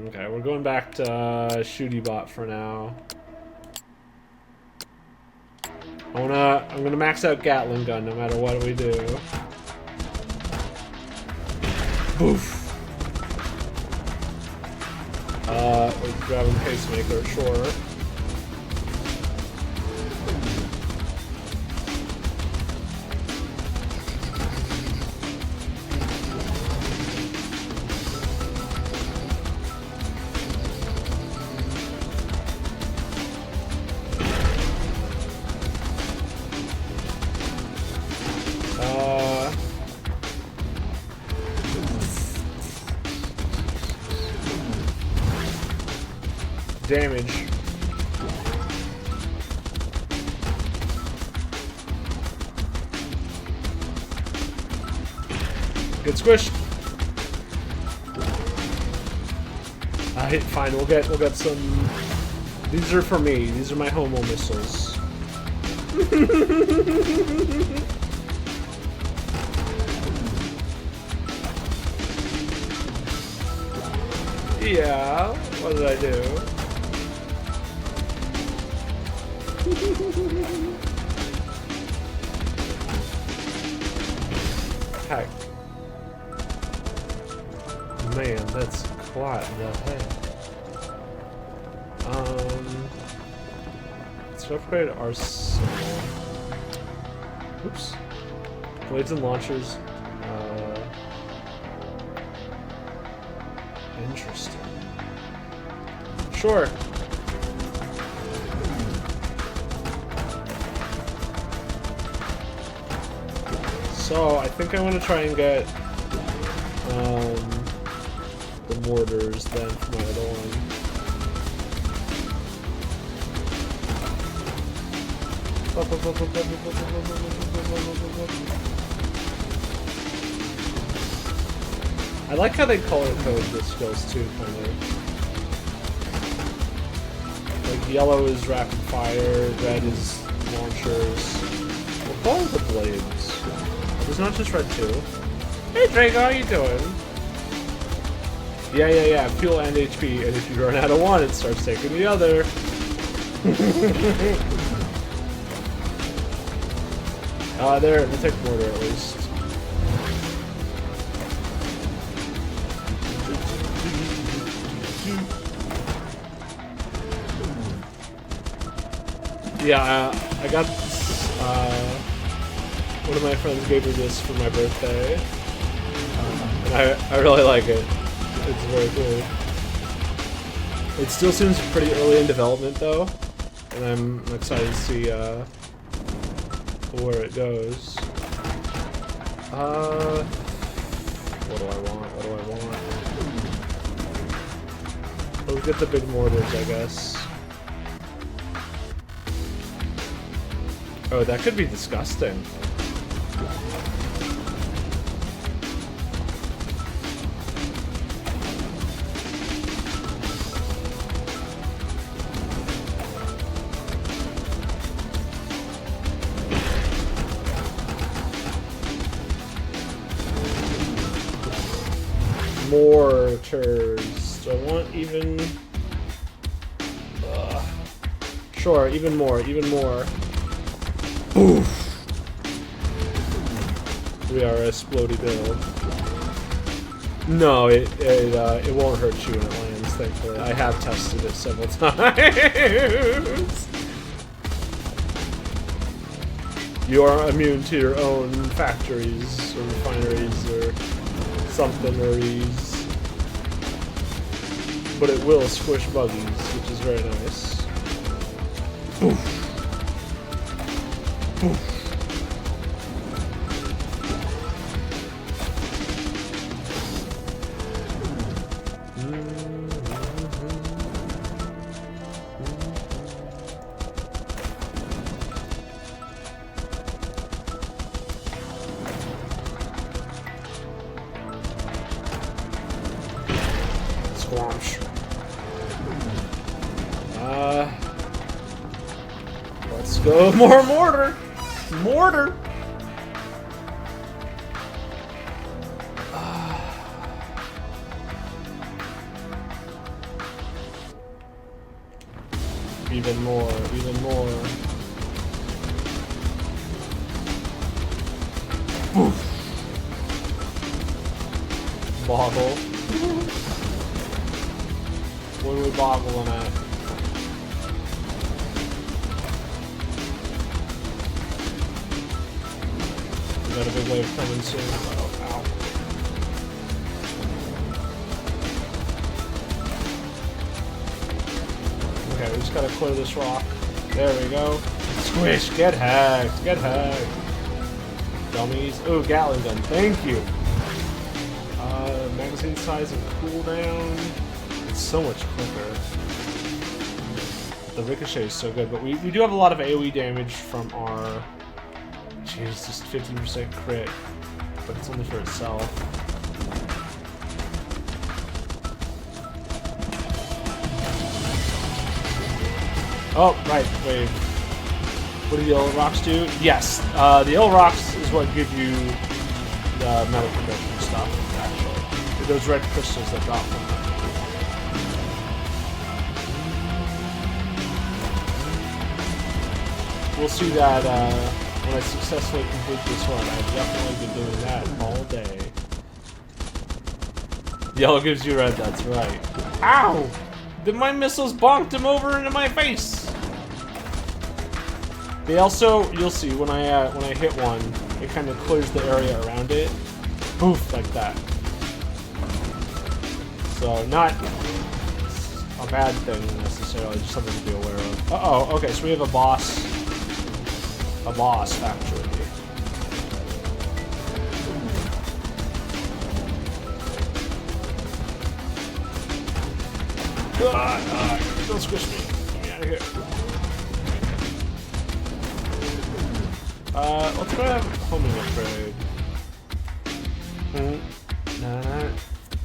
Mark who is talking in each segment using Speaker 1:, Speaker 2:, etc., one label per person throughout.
Speaker 1: Okay, we're going back to Shooty Bot for now. I'm gonna max out Gatling gun no matter what we do. Boof. We're grabbing pacemaker, sure. Damage. Get squished. Fine. We'll get some. These are for me. These are my homo missiles. Yeah. What did I do? Heck. Man, that's quite the heck. Let's upgrade arsenal. Oops. Blades and launchers. Interesting. Sure. So, I think I want to try and get the mortars then for my other one. I like how they color code the skills too, kind of. Like yellow is rapid fire, red is launchers. What color are the blades? There's not just red too. Hey Drago, how you doing? Yeah. Fuel and HP, and if you run out of one, it starts taking the other. There, we'll take mortar at least. Yeah, I got one of my friends gave me this for my birthday, and I really like it. It's very cool. It still seems pretty early in development though, and I'm excited to see where it goes. What do I want? Let's get the big mortars, I guess. Oh, that could be disgusting. Mortars. Do I want even... Sure, even more. Oof. We are a explodey build. No, it won't hurt you when it lands, thankfully. I have tested it several times. You are immune to your own factories or refineries or something-eries. But it will squish buggies, which is very nice. Oof. Oof. Squamch. Let's go more mortar. Mortar. Even more, even more. Oof. Boggle. What are we boggling at? We got a big wave coming soon. Oh, ow. Okay, we just gotta clear this rock. There we go. Squish! Get hacked! Get hacked! Dummies. Ooh, Gatling gun. Thank you! Magazine size and cooldown. It's so much quicker. The ricochet is so good, but we do have a lot of AoE damage from our... Jeez, just 15% crit. But it's only for itself. Oh, right, wait. What do the yellow rocks do? Yes, the yellow rocks is what give you the metal conduction stuff, actually. Those red crystals that drop from them. We'll see that when I successfully complete this one. I've definitely been doing that all day. Yellow gives you red, that's right. Ow! My missiles bonked him over into my face! They also, you'll see, when I hit one, it kind of clears the area around it. Poof, like that. So, not a bad thing, necessarily, just something to be aware of. Uh-oh, okay, so we have a boss factory. Don't squish me. Get me out of here. Let's go have homing upgrade.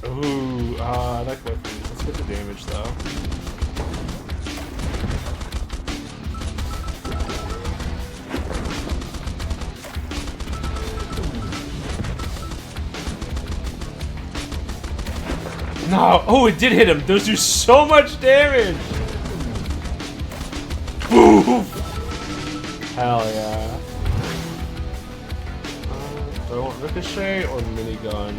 Speaker 1: Ooh, I like weapons. Let's get the damage though. No! Oh, it did hit him! Those do so much damage! Boom! Hell yeah. Do I want ricochet or minigun?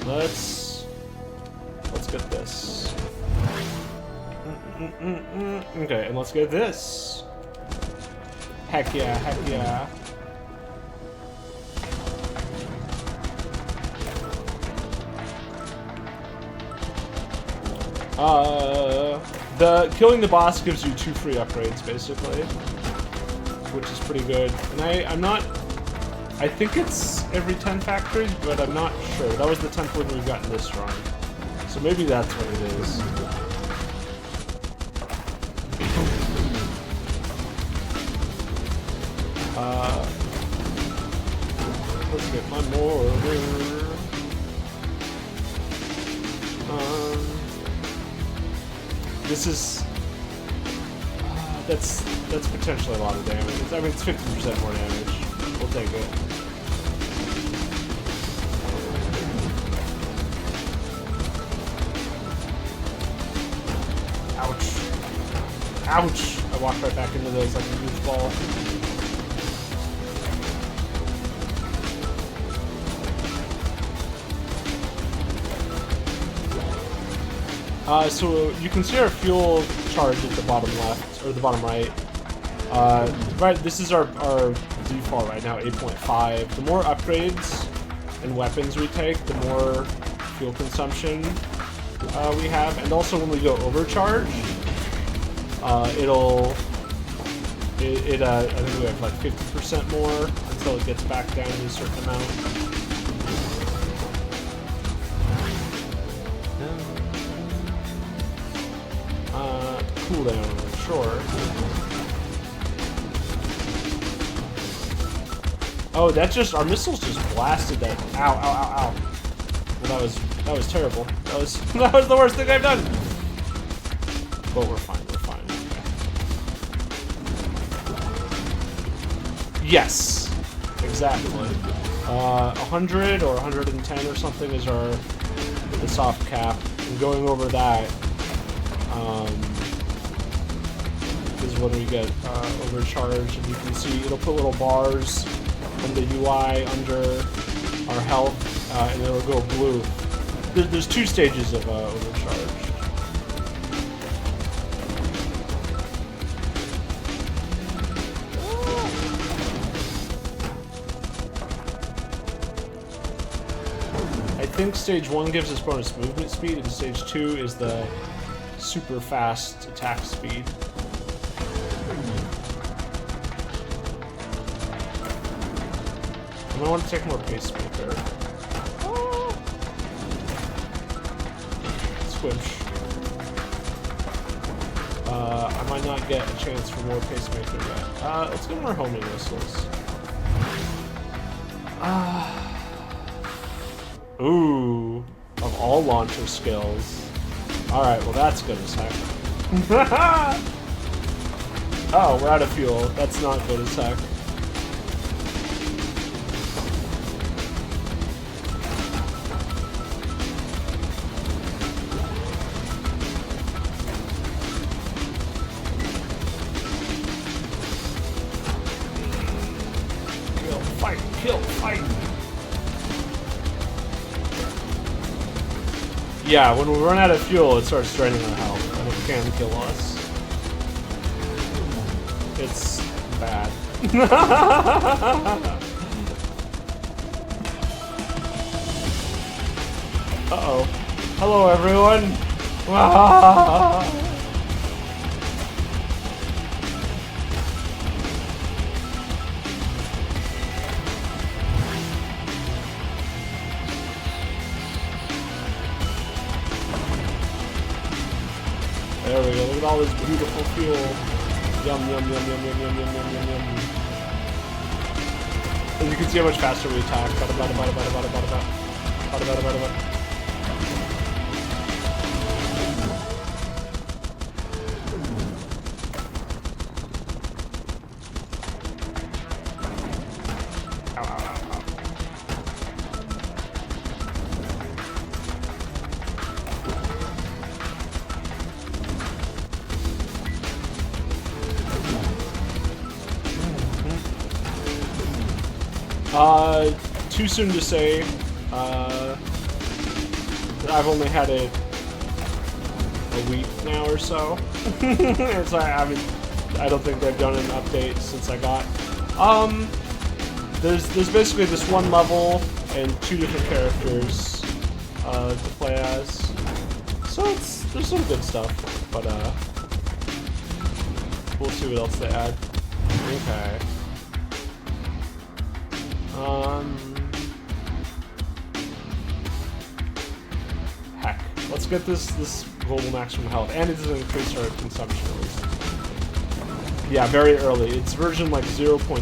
Speaker 1: Let's get this. Okay, and let's get this. Heck yeah, heck yeah. The killing the boss gives you 2 free upgrades, basically, which is pretty good. And I'm not. I think it's every 10 factories, but I'm not sure. That was the 10th one we've gotten this run, so maybe that's what it is. Let's get my mortar. This is that's potentially a lot of damage. I mean, it's 50% more damage. We'll take it. Ouch! Ouch! I walked right back into those like a goofball. So you can see our fuel charge at the bottom left, or the bottom right. Right, this is our default right now, 8.5. The more upgrades and weapons we take, the more fuel consumption we have. And also when we go overcharge, I think we have like 50% more until it gets back down to a certain amount. Cooldown, sure. Oh, that just, our missiles just blasted that. Ow, ow, ow, ow. Well, that was terrible. That was the worst thing I've done. But we're fine, we're fine. Yes, exactly. 100 or 110 or something is our the soft cap, and going over that is when we get overcharged, and you can see it'll put little bars on the UI under our health, and it'll go blue. There's 2 stages of overcharge. I think stage 1 gives us bonus movement speed, and stage 2 is the super fast attack speed. I want to take more pacemaker. Squish. I might not get a chance for more pacemaker yet. Let's get more homing missiles. Ooh, of all launcher skills. Alright, well that's good as heck. Oh, we're out of fuel. That's not good as heck. Kill, fight! Yeah, when we run out of fuel, it starts draining our health, and it can kill us. It's bad. Uh-oh. Hello, everyone! There we go, look at all this beautiful fuel. Yum, yum, yum, yum, yum, yum, yum, yum, yum, yum. And you can see how much faster we attack. Bada, bada, bada, bada, bada, bada, bada. Bada, bada, bada, bada. Ow, ow, ow, ow. Too soon to say. I've only had it a week now or so. So I don't think they've done an update since I got. There's basically this one level and 2 different characters to play as. So there's some good stuff, but we'll see what else they add. Okay. Heck. Let's get this global maximum health, and it doesn't increase our consumption at least. Yeah, very early. It's version like 0.3.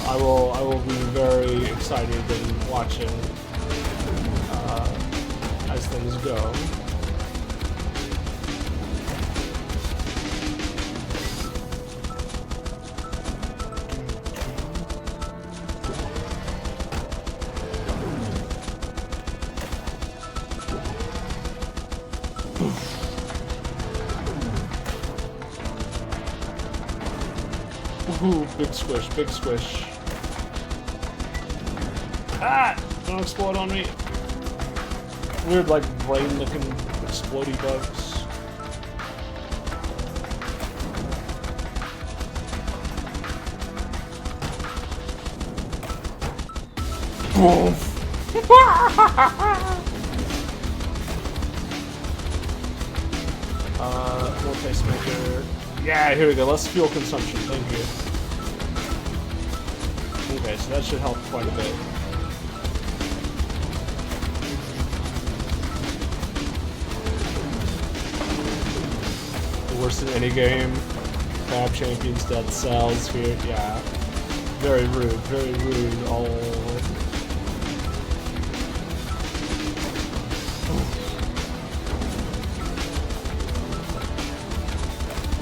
Speaker 1: I will be very excited in watching as things go. Ooh, big squish, big squish. Ah! Don't explode on me. Weird, like, brain-looking explodey bugs. Boom! More pacemaker. Yeah, here we go. Less fuel consumption. Thank you. Okay, so that should help quite a bit. Worse than any game. Crab champions, dead cells here. Yeah. Very rude. All.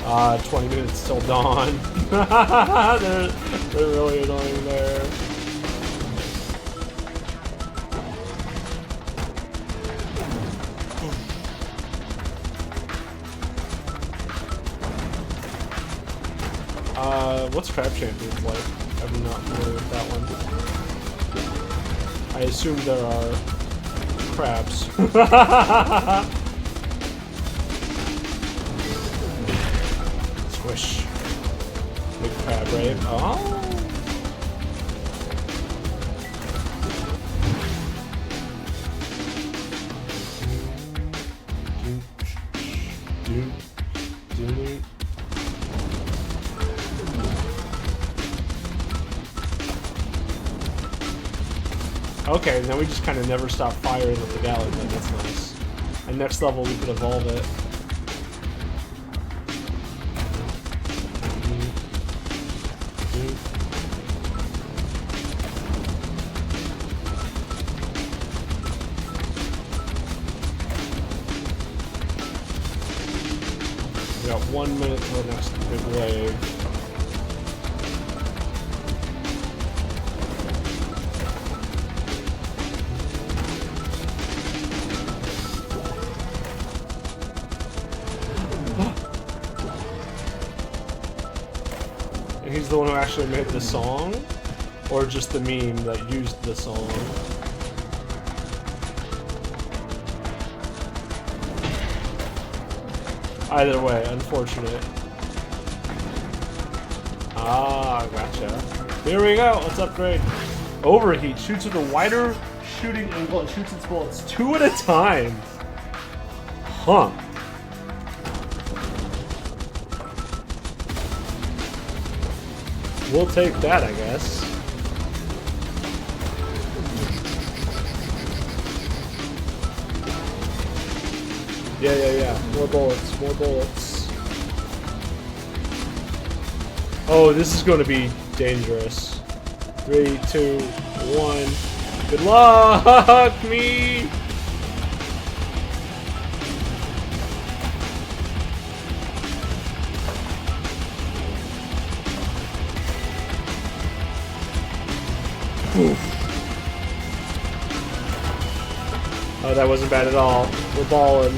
Speaker 1: 20 minutes till dawn. they're really annoying there. What's Crab Champions like? I'm not familiar with that one. I assume there are crabs. Squish. Big crab, right? Oh! Okay, now we just kind of never stop firing with the galley gun. That's nice. And next level we could evolve it. We got 1 minute till the next big wave. He's the one who actually made the song, or just the meme that used the song. Either way, unfortunate. Ah, gotcha. Here we go, let's upgrade. Overheat, shoots with a wider shooting angle and shoots its bullets 2 at a time. Huh. We'll take that, I guess. Yeah. More bullets, more bullets. Oh, this is going to be dangerous. 3, 2, 1. Good luck, me! Oof. Oh, that wasn't bad at all. We're balling.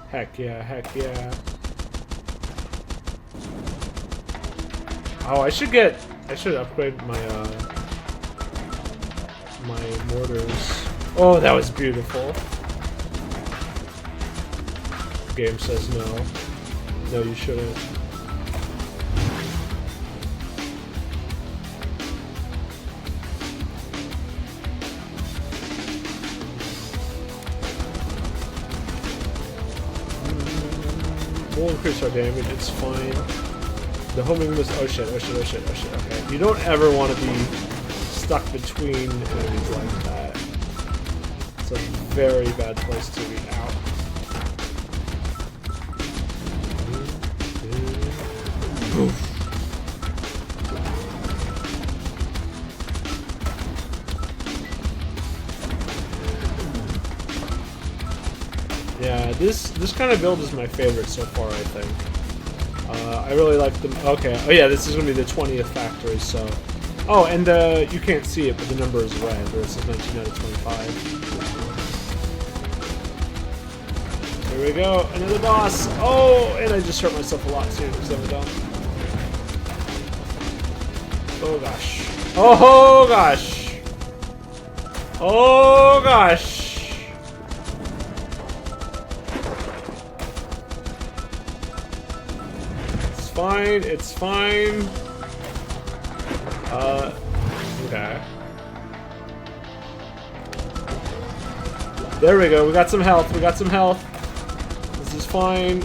Speaker 1: Heck yeah, heck yeah. Oh, I should upgrade my mortars. Oh, that was beautiful. Game says no. No, you shouldn't. We'll increase our damage, it's fine. The homing was oh shit. Okay. You don't ever want to be stuck between enemies like that. It's a very bad place to be out. Yeah, this kind of build is my favorite so far, I think. I really like them. Okay, oh yeah, this is going to be the 20th factory, so... Oh, and you can't see it, but the number is red, where it says 19 out of 25. Here we go, another boss! Oh, and I just hurt myself a lot too, because I'm done. Oh gosh. Oh gosh! Oh gosh! Fine, it's fine. Okay. There we go, we got some health, This is fine.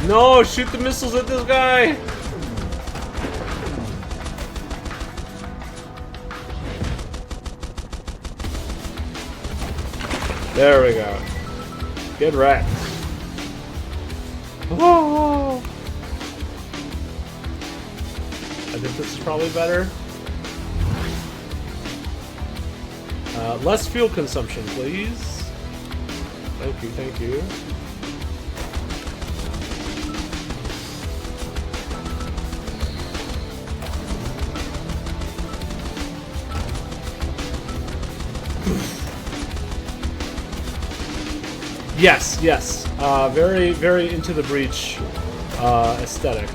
Speaker 1: No, shoot the missiles at this guy! There we go. Get wrecked. Oh. I think this is probably better. Less fuel consumption, please. Thank you, thank you. Yes, yes. Very, very into the breach aesthetic.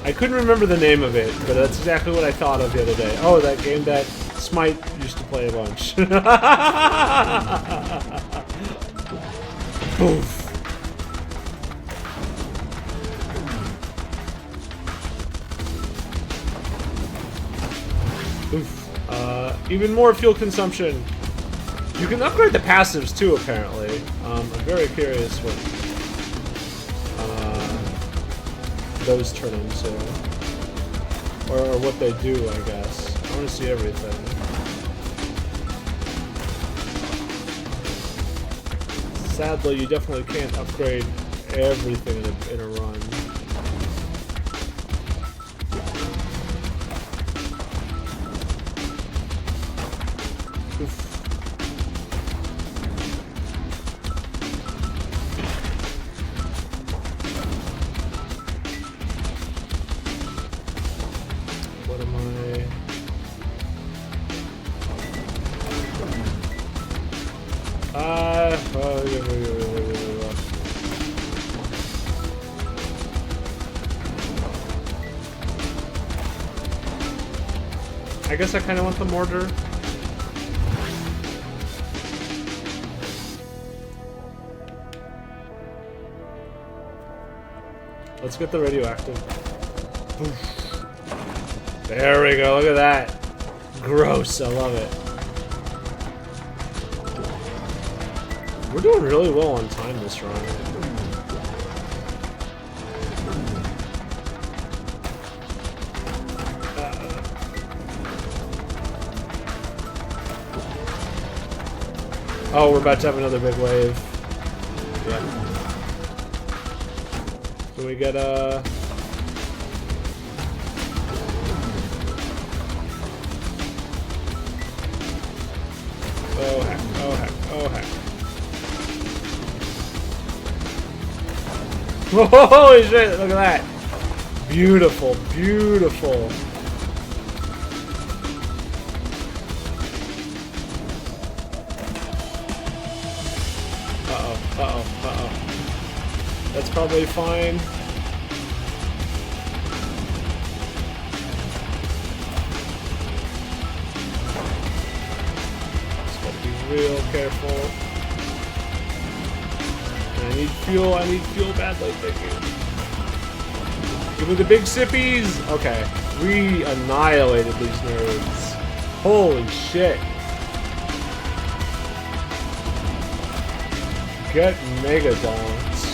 Speaker 1: I couldn't remember the name of it, but that's exactly what I thought of the other day. Oh, that game that Smite used to play a bunch. Oof. Oof. Even more fuel consumption. You can upgrade the passives too, apparently. I'm very curious what those turn into. Or what they do, I guess. I want to see everything. Sadly, you definitely can't upgrade everything in a run. Oof. What am I? I guess I kind of want the mortar. Let's get the radioactive. There we go, look at that. Gross, I love it. We're doing really well on time this run. Oh, we're about to have another big wave. Yeah. Can we get a... Oh heck, oh heck, oh heck. Holy shit, look at that. Beautiful, beautiful. Uh-oh. That's probably fine. Just gotta be real careful. And I need fuel badly, thank you. Give me the big sippies! Okay, we annihilated these nerds. Holy shit. Get mega donks.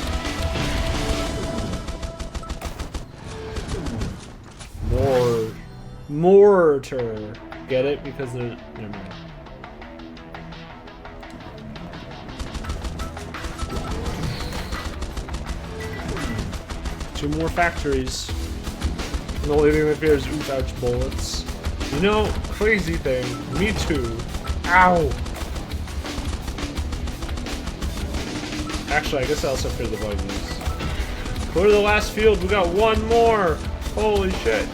Speaker 1: Mortar. Get it? Because they're... Never mind. Two more factories. And the only thing that fears is ouch bullets. You know, crazy thing. Me too. Ow! Actually, I guess I also fear the bugs. Clear the last field. We got one more. Holy shit.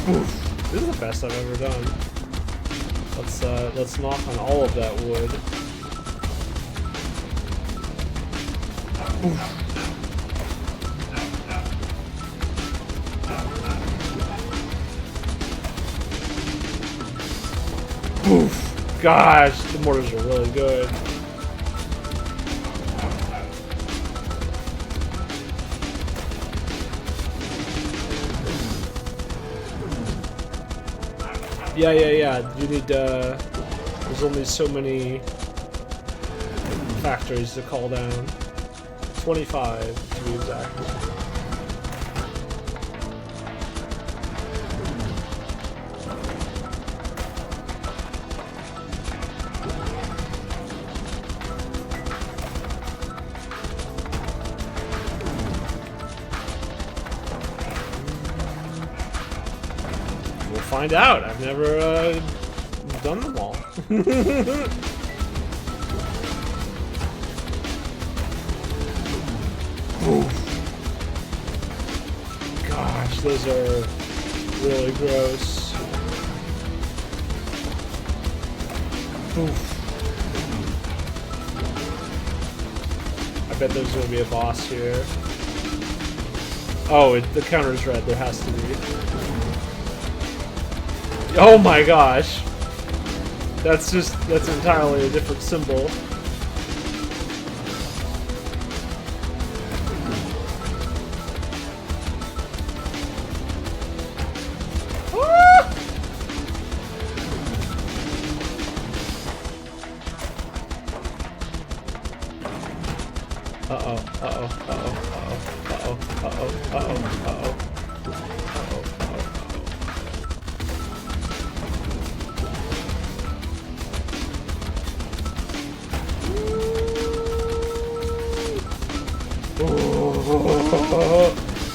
Speaker 1: Oof. This is the best I've ever done. Let's knock on all of that wood. Oof. Oof. Gosh, the mortars are really good. Yeah. You need, there's only so many factories to call down. 25 to be exact. We'll find out. I've never done them all. Gosh, those are really gross. Oof. I bet there's gonna be a boss here. Oh, the counter's red. There has to be. Oh my gosh. That's entirely a different symbol.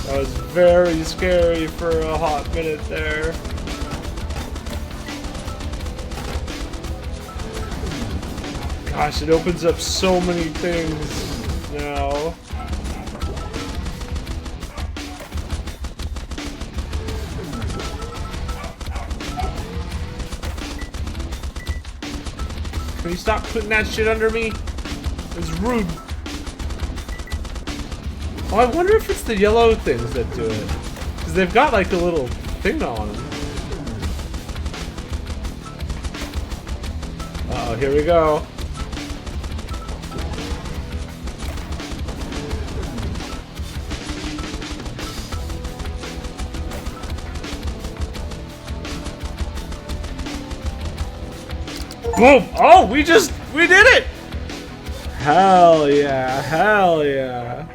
Speaker 1: That was very scary for a hot minute there. Gosh, it opens up so many things now. Can you stop putting that shit under me? It's rude. Oh, I wonder if it's the yellow things that do it. Because they've got like a little thing on them. Uh-oh, here we go. Boom! Oh, we did it! Hell yeah, hell yeah.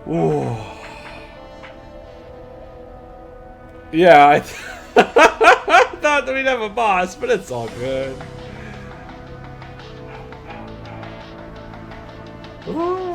Speaker 1: Ooh. Yeah, I thought that we'd have a boss, but it's all good. Ooh.